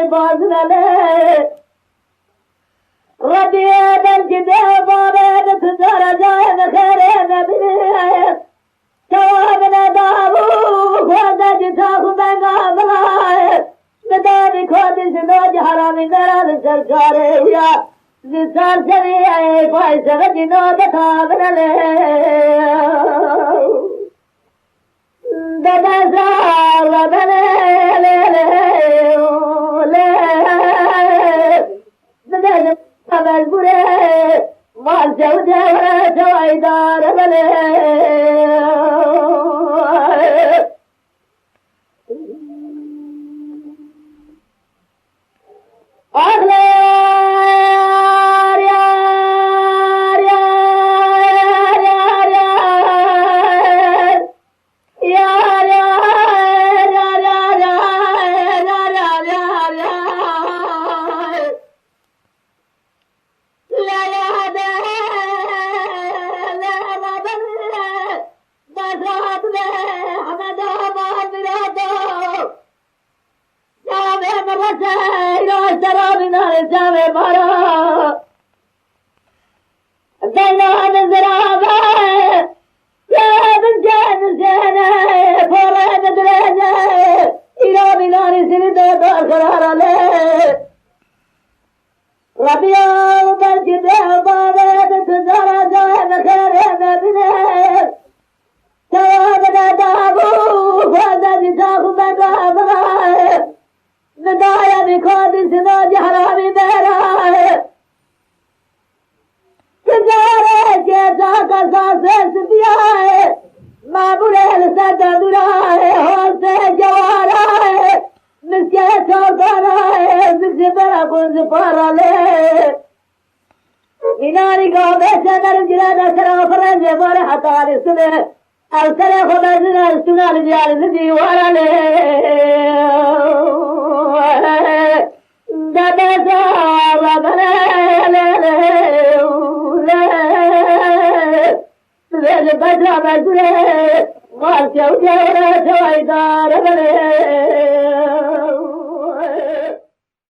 بازنله ربي بالجد بابد تزار جاي بخير نبيه ثوابنا دابو خوادا جتاخو بنگا بلاي نداني خوادا جنوج حرامي نران سرکاره ويا زسار سوي اي فايسة جنو بتابنا دادا زار بنا دادا خبر بره مال جوده و جوایدار بله جامع بارا دينا نزرابا يا بنجان زينة فورا ندرجة إلى بنار سند بأخرار عليه ربيع وبرجد بابا تزار جاهن خيرنا بنه توابنا دابو فادا جتاخو بقابنا ندايا بخاد سناج حرامي مهرا تجارة جيسا قصاص سبيا معمول لسد دراء حوصة جوارا مسكة سوطانا مسكة كنز پارا لے میناری قابشة نرجلة نسرا فرنج بار حتى لسنة السنة خبزنا سنة لجال سديوارا لے بدر بدر ما شوجه ولا شويدار بله